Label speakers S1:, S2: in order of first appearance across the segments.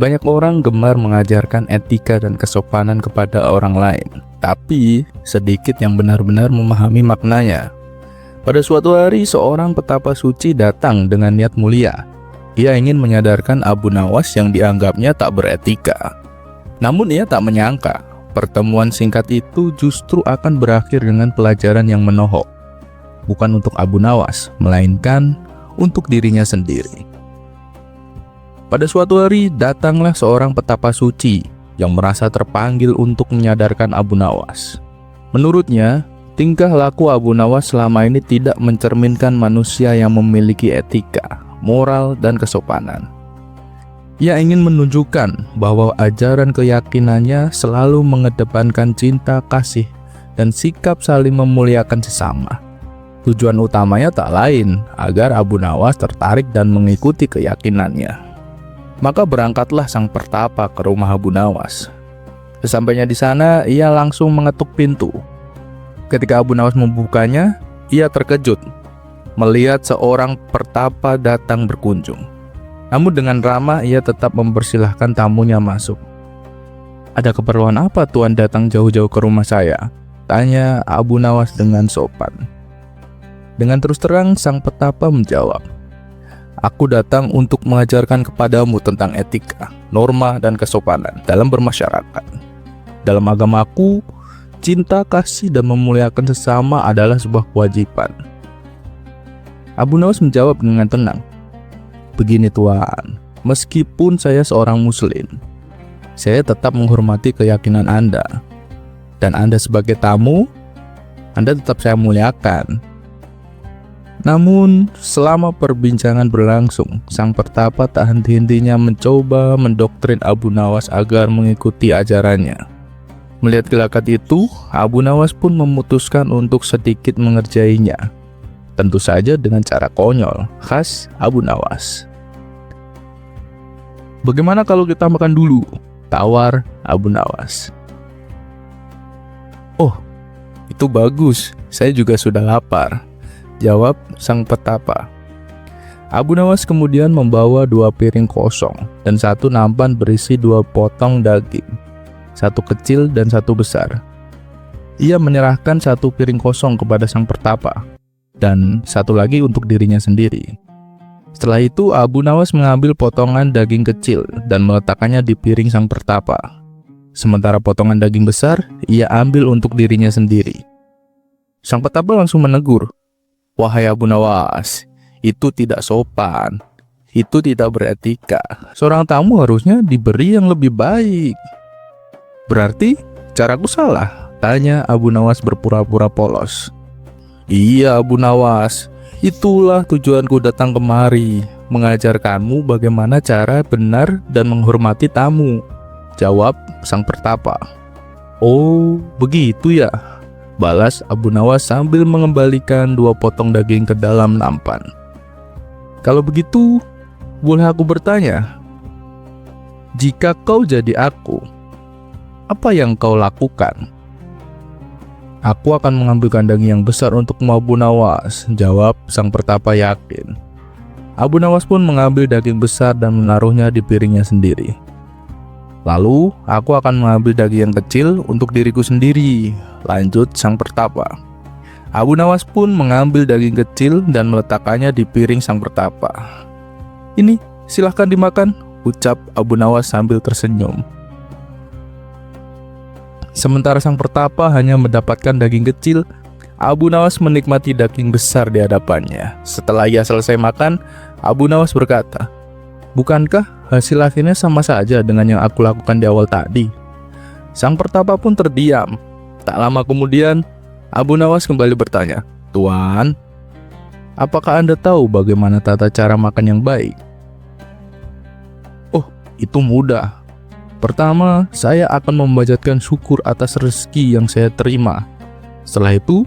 S1: Banyak orang gemar mengajarkan etika dan kesopanan kepada orang lain, tapi sedikit yang benar-benar memahami maknanya. Pada suatu hari, seorang petapa suci datang dengan niat mulia. Ia ingin menyadarkan Abu Nawas yang dianggapnya tak beretika. Namun ia tak menyangka, pertemuan singkat itu justru akan berakhir dengan pelajaran yang menohok. Bukan untuk Abu Nawas, melainkan untuk dirinya sendiri. Pada suatu hari, datanglah seorang petapa suci yang merasa terpanggil untuk menyadarkan Abu Nawas. Menurutnya, tingkah laku Abu Nawas selama ini tidak mencerminkan manusia yang memiliki etika, moral, dan kesopanan. Ia ingin menunjukkan bahwa ajaran keyakinannya selalu mengedepankan cinta, kasih, dan sikap saling memuliakan sesama. Tujuan utamanya tak lain agar Abu Nawas tertarik dan mengikuti keyakinannya. Maka berangkatlah sang pertapa ke rumah Abu Nawas. Sesampainya di sana, ia langsung mengetuk pintu. Ketika Abu Nawas membukanya, ia terkejut melihat seorang pertapa datang berkunjung. Namun dengan ramah, ia tetap mempersilahkan tamunya masuk. "Ada keperluan apa Tuan datang jauh-jauh ke rumah saya?" tanya Abu Nawas dengan sopan. Dengan terus terang, sang petapa menjawab, "Aku datang untuk mengajarkan kepadamu tentang etika, norma, dan kesopanan dalam bermasyarakat. Dalam agamaku, cinta, kasih, dan memuliakan sesama adalah sebuah kewajiban." Abu Nawas menjawab dengan tenang, "Begini Tuan, meskipun saya seorang muslim, saya tetap menghormati keyakinan Anda. Dan Anda sebagai tamu, Anda tetap saya muliakan." Namun, selama perbincangan berlangsung, sang pertapa tak henti-hentinya mencoba mendoktrin Abu Nawas agar mengikuti ajarannya. Melihat gelagat itu, Abu Nawas pun memutuskan untuk sedikit mengerjainya. Tentu saja dengan cara konyol, khas Abu Nawas. "Bagaimana kalau kita makan dulu?" tawar Abu Nawas. "Oh, itu bagus, saya juga sudah lapar," jawab sang petapa. Abu Nawas kemudian membawa 2 piring kosong dan 1 nampan berisi 2 potong daging, 1 kecil dan 1 besar. Ia menyerahkan 1 piring kosong kepada sang pertapa dan 1 lagi untuk dirinya sendiri. Setelah itu, Abu Nawas mengambil potongan daging kecil dan meletakkannya di piring sang pertapa. Sementara potongan daging besar ia ambil untuk dirinya sendiri. Sang petapa langsung menegur, "Wahai Abu Nawas, itu tidak sopan, itu tidak beretika. Seorang tamu harusnya diberi yang lebih baik." "Berarti caraku salah?" tanya Abu Nawas berpura-pura polos. "Iya Abu Nawas, itulah tujuanku datang kemari, mengajarkanmu bagaimana cara benar dan menghormati tamu," jawab sang pertapa. "Oh, begitu ya," balas Abu Nawas sambil mengembalikan 2 potong daging ke dalam nampan. "Kalau begitu, boleh aku bertanya? Jika kau jadi aku, apa yang kau lakukan?" "Aku akan mengambil kandang yang besar untukmu Abu Nawas," jawab sang pertapa yakin. Abu Nawas pun mengambil daging besar dan menaruhnya di piringnya sendiri. "Lalu, aku akan mengambil daging yang kecil untuk diriku sendiri," lanjut sang pertapa. Abu Nawas pun mengambil daging kecil dan meletakkannya di piring sang pertapa. "Ini, silahkan dimakan," ucap Abu Nawas sambil tersenyum. Sementara sang pertapa hanya mendapatkan daging kecil, Abu Nawas menikmati daging besar di hadapannya. Setelah ia selesai makan, Abu Nawas berkata, "Bukankah hasil akhirnya sama saja dengan yang aku lakukan di awal tadi?" Sang pertapa pun terdiam. Tak lama kemudian, Abu Nawas kembali bertanya, "Tuan, apakah Anda tahu bagaimana tata cara makan yang baik?" "Oh, itu mudah. Pertama, saya akan memanjatkan syukur atas rezeki yang saya terima. Setelah itu,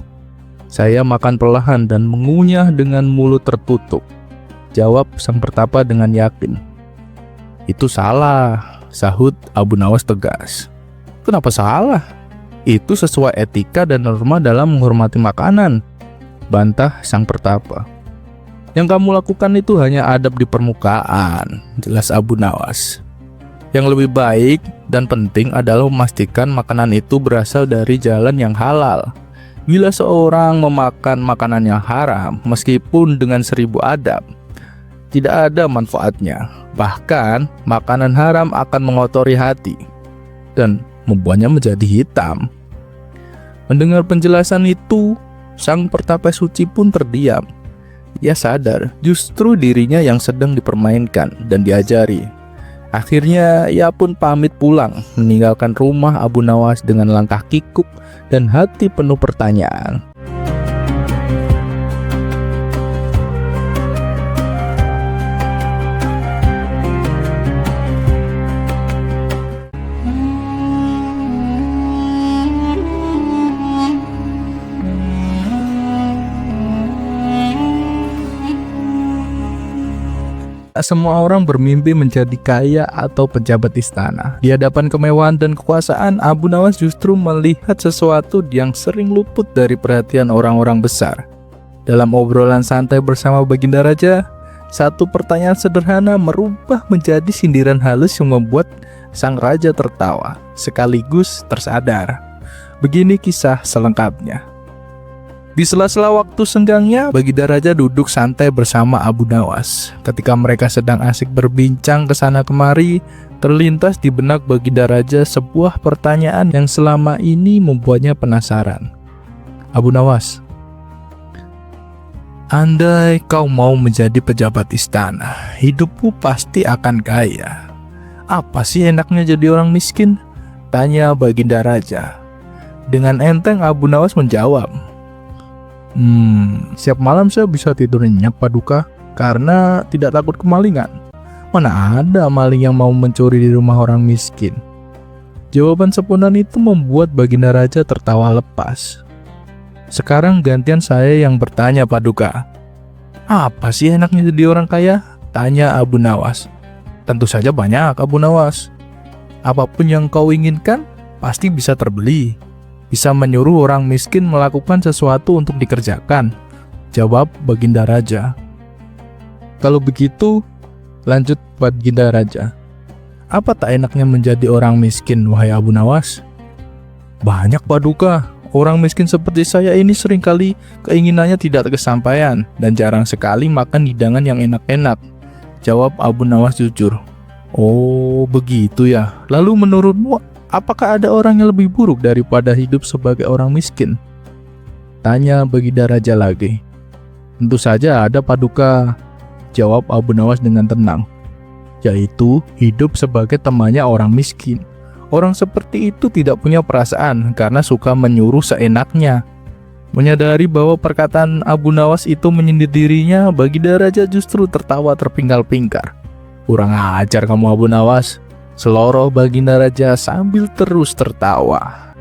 S1: saya makan perlahan dan mengunyah dengan mulut tertutup," jawab sang pertapa dengan yakin. "Itu salah," sahut Abu Nawas tegas. "Kenapa salah? Itu sesuai etika dan norma dalam menghormati makanan," bantah sang pertapa. "Yang kamu lakukan itu hanya adab di permukaan," jelas Abu Nawas. Yang lebih baik dan penting adalah memastikan makanan itu berasal dari jalan yang halal. Bila seorang memakan makanan yang haram, meskipun dengan 1000 adab, tidak ada manfaatnya. Bahkan, makanan haram akan mengotori hati dan membuatnya menjadi hitam. Mendengar penjelasan itu, sang pertapa suci pun terdiam. Ia sadar justru dirinya yang sedang dipermainkan dan diajari. Akhirnya ia pun pamit pulang, meninggalkan rumah Abu Nawas dengan langkah kikuk dan hati penuh pertanyaan. Tak semua orang bermimpi menjadi kaya atau pejabat istana. Di hadapan kemewahan dan kekuasaan, Abu Nawas justru melihat sesuatu yang sering luput dari perhatian orang-orang besar. Dalam obrolan santai bersama Baginda Raja, satu pertanyaan sederhana merubah menjadi sindiran halus yang membuat sang raja tertawa, sekaligus tersadar. Begini kisah selengkapnya. Di sela-sela waktu senggangnya, Baginda Raja duduk santai bersama Abu Nawas. Ketika mereka sedang asik berbincang kesana kemari, terlintas di benak Baginda Raja sebuah pertanyaan yang selama ini membuatnya penasaran. Abu Nawas, andai kau mau menjadi pejabat istana, hidupmu pasti akan kaya. Apa sih enaknya jadi orang miskin? Tanya Baginda Raja. Dengan enteng Abu Nawas menjawab, Setiap malam saya bisa tidur nyenyak Paduka karena tidak takut kemalingan. Mana ada maling yang mau mencuri di rumah orang miskin. Jawaban spontan itu membuat Baginda Raja tertawa lepas. Sekarang gantian saya yang bertanya Paduka. Apa sih enaknya jadi orang kaya? Tanya Abu Nawas. Tentu saja banyak Abu Nawas. Apapun yang kau inginkan pasti bisa terbeli. Bisa menyuruh orang miskin melakukan sesuatu untuk dikerjakan. Jawab Baginda Raja. Kalau begitu, lanjut Baginda Raja. Apa tak enaknya menjadi orang miskin, wahai Abu Nawas? Banyak Paduka. Orang miskin seperti saya ini seringkali keinginannya tidak tersampaian dan jarang sekali makan hidangan yang enak-enak. Jawab Abu Nawas jujur. Oh, begitu ya. Lalu menurutmu, apakah ada orang yang lebih buruk daripada hidup sebagai orang miskin? Tanya Baginda Raja lagi. Tentu saja ada Paduka. Jawab Abu Nawas dengan tenang. Yaitu hidup sebagai temannya orang miskin. Orang seperti itu tidak punya perasaan karena suka menyuruh seenaknya. Menyadari bahwa perkataan Abu Nawas itu menyindir dirinya, Baginda Raja justru tertawa terpingkal-pingkar. Kurang ajar kamu Abu Nawas. Seloroh Baginda Raja sambil terus tertawa.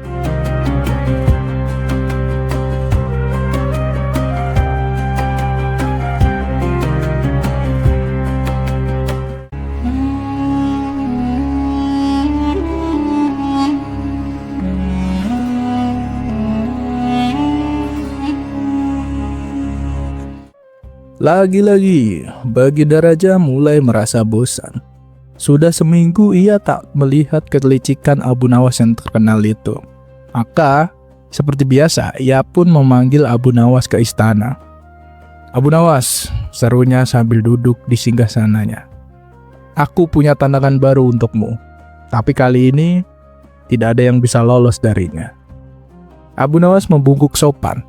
S1: Lagi-lagi, Baginda Raja mulai merasa bosan. Sudah seminggu ia tak melihat kelicikan Abu Nawas yang terkenal itu. Maka, seperti biasa, ia pun memanggil Abu Nawas ke istana. Abu Nawas, serunya sambil duduk di singgasananya. Aku punya tantangan baru untukmu. Tapi kali ini, tidak ada yang bisa lolos darinya. Abu Nawas membungkuk sopan.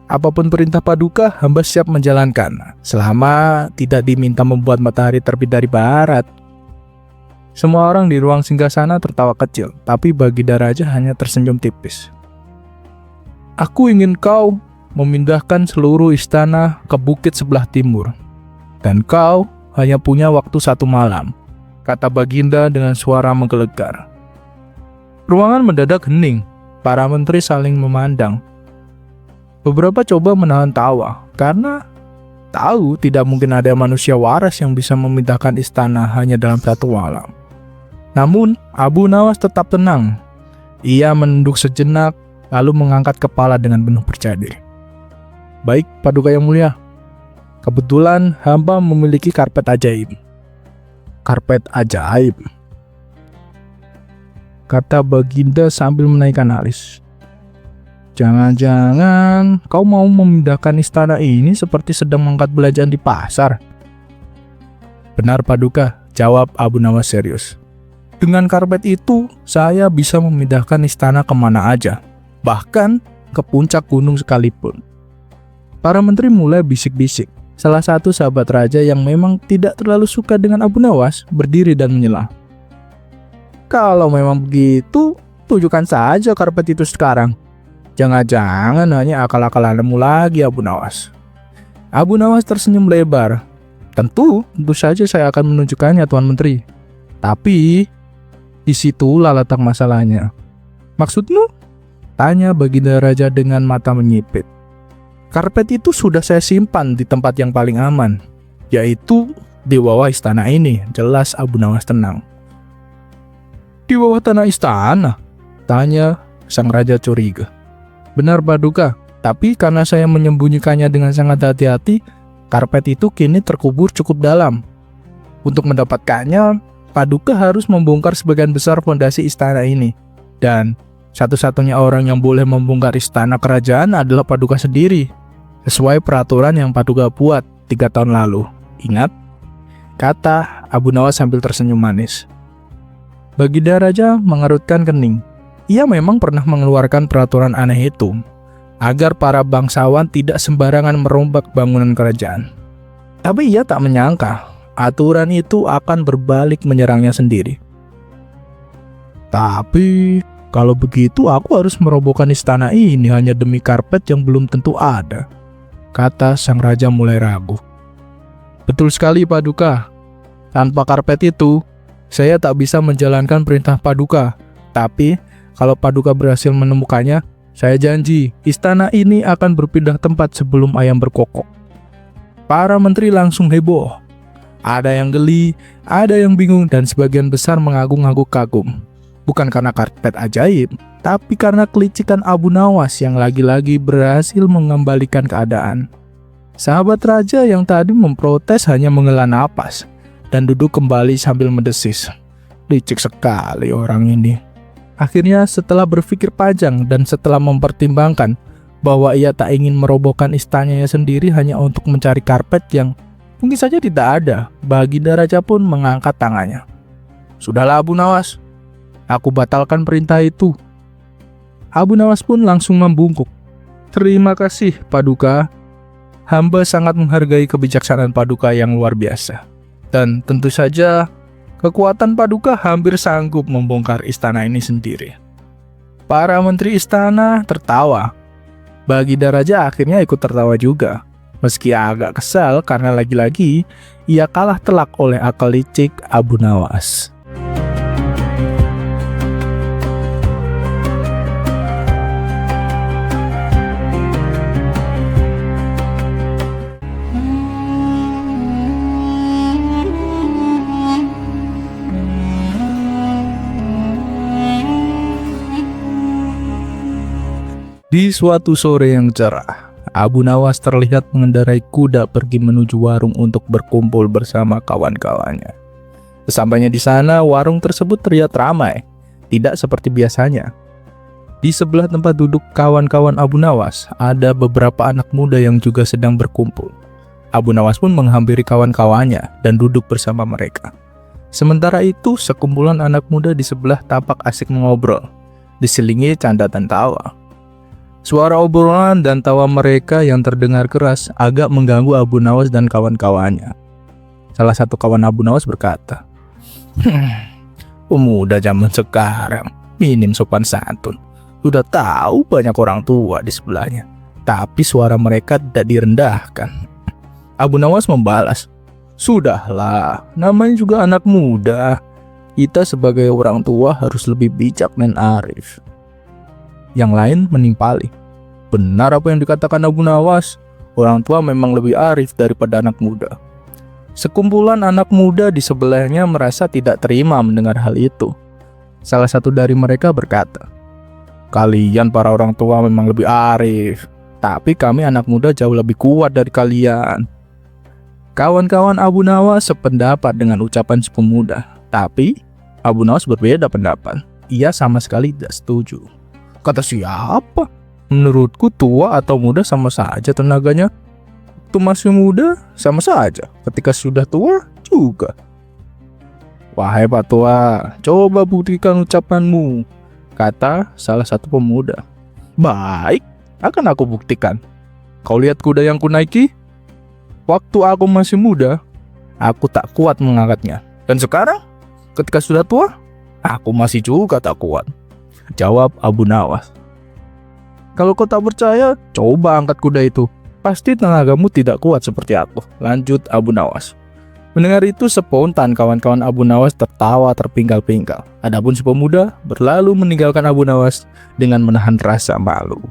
S1: Apapun perintah Paduka, hamba siap menjalankan, selama tidak diminta membuat matahari terbit dari barat. Semua orang di ruang singgasana tertawa kecil, tapi Baginda Raja hanya tersenyum tipis. Aku ingin kau memindahkan seluruh istana ke bukit sebelah timur, dan kau hanya punya waktu 1 malam, kata Baginda dengan suara menggelegar. Ruangan mendadak hening, para menteri saling memandang. Beberapa coba menahan tawa, karena tahu tidak mungkin ada manusia waras yang bisa memindahkan istana hanya dalam 1 malam. Namun, Abu Nawas tetap tenang. Ia menunduk sejenak, lalu mengangkat kepala dengan penuh percaya diri. Baik, Paduka yang mulia. Kebetulan hamba memiliki karpet ajaib. Karpet ajaib?
S2: kata Baginda sambil menaikkan alis. Jangan-jangan kau mau memindahkan istana ini seperti sedang mengangkat belanjaan di pasar?
S1: Benar Paduka, jawab Abu Nawas serius.
S2: Dengan karpet itu, saya bisa memindahkan istana kemana aja, bahkan ke puncak gunung sekalipun. Para menteri mulai bisik-bisik. Salah satu sahabat raja yang memang tidak terlalu suka dengan Abu Nawas berdiri dan menyela. Kalau memang begitu, tunjukkan saja karpet itu sekarang. Jangan-jangan hanya akal-akalanmu lagi, Abu Nawas. Abu Nawas tersenyum lebar. Tentu saja saya akan menunjukkannya, Tuan Menteri. Tapi, disitulah letak masalahnya. Maksudmu? Tanya Baginda Raja dengan mata menyipit. Karpet itu sudah saya simpan di tempat yang paling aman, yaitu di bawah istana ini, jelas Abu Nawas tenang. Di bawah tanah istana? Tanya sang raja curiga. Benar Paduka, tapi karena saya menyembunyikannya dengan sangat hati-hati, karpet itu kini terkubur cukup dalam. Untuk mendapatkannya, Paduka harus membongkar sebagian besar fondasi istana ini. Dan satu-satunya orang yang boleh membongkar istana kerajaan adalah Paduka sendiri, sesuai peraturan yang Paduka buat 3 tahun lalu. Ingat? Kata Abu Nawas sambil tersenyum manis. Baginda Raja mengerutkan kening. Ia memang pernah mengeluarkan peraturan aneh itu, agar para bangsawan tidak sembarangan merombak bangunan kerajaan. Tapi ia tak menyangka, aturan itu akan berbalik menyerangnya sendiri. Tapi, kalau begitu aku harus merobohkan istana ini hanya demi karpet yang belum tentu ada, kata sang raja mulai ragu. Betul sekali Paduka, tanpa karpet itu, saya tak bisa menjalankan perintah Paduka. Tapi, kalau Paduka berhasil menemukannya, saya janji istana ini akan berpindah tempat sebelum ayam berkokok. Para menteri langsung heboh. Ada yang geli, ada yang bingung, dan sebagian besar mengagung-aguk kagum. Bukan karena karpet ajaib, tapi karena kelicikan Abu Nawas yang lagi-lagi berhasil mengembalikan keadaan. Sahabat raja yang tadi memprotes hanya menghela napas dan duduk kembali sambil mendesis. Licik sekali orang ini. Akhirnya setelah berpikir panjang dan setelah mempertimbangkan bahwa ia tak ingin merobohkan istananya sendiri hanya untuk mencari karpet yang mungkin saja tidak ada, Baginda Raja pun mengangkat tangannya. Sudahlah Abu Nawas, aku batalkan perintah itu. Abu Nawas pun langsung membungkuk. Terima kasih Paduka. Hamba sangat menghargai kebijaksanaan Paduka yang luar biasa. Dan tentu saja kekuatan Paduka hampir sanggup membongkar istana ini sendiri. Para menteri istana tertawa. Baginda Raja akhirnya ikut tertawa juga. Meski agak kesal karena lagi-lagi ia kalah telak oleh akal licik Abu Nawas. Di suatu sore yang cerah, Abu Nawas terlihat mengendarai kuda pergi menuju warung untuk berkumpul bersama kawan-kawannya. Sesampainya di sana, warung tersebut terlihat ramai, tidak seperti biasanya. Di sebelah tempat duduk kawan-kawan Abu Nawas, ada beberapa anak muda yang juga sedang berkumpul. Abu Nawas pun menghampiri kawan-kawannya dan duduk bersama mereka. Sementara itu, sekumpulan anak muda di sebelah tampak asik mengobrol, diselingi canda dan tawa. Suara obrolan dan tawa mereka yang terdengar keras agak mengganggu Abu Nawas dan kawan-kawannya. Salah satu kawan Abu Nawas berkata, "Pemuda zaman sekarang, minim sopan santun. Sudah tahu banyak orang tua di sebelahnya, tapi suara mereka tidak direndahkan." Abu Nawas membalas, "Sudahlah, namanya juga anak muda. Kita sebagai orang tua harus lebih bijak dan arif." Yang lain menimpali, "Benar apa yang dikatakan Abu Nawas. Orang tua memang lebih arif daripada anak muda." Sekumpulan anak muda di sebelahnya merasa tidak terima mendengar hal itu. Salah satu dari mereka berkata, "Kalian para orang tua memang lebih arif, tapi kami anak muda jauh lebih kuat dari kalian." Kawan-kawan Abu Nawas sependapat dengan ucapan si pemuda, tapi Abu Nawas berbeda pendapat. ia sama sekali tidak setuju. Kata siapa? Menurutku tua atau muda sama saja tenaganya. Waktu masih muda sama saja, ketika sudah tua juga. Wahai Pak Tua, coba buktikan ucapanmu, kata salah satu pemuda. Baik, akan aku buktikan. Kau lihat kuda yang kunaiki? Waktu aku masih muda, aku tak kuat mengangkatnya. Dan sekarang, ketika sudah tua, aku masih juga tak kuat, jawab Abu Nawas. Kalau kau tak percaya, coba angkat kuda itu. Pasti tenagamu tidak kuat seperti aku, lanjut Abu Nawas. Mendengar itu, spontan kawan-kawan Abu Nawas tertawa terpinggal-pinggal. Adapun si pemuda berlalu meninggalkan Abu Nawas dengan menahan rasa malu.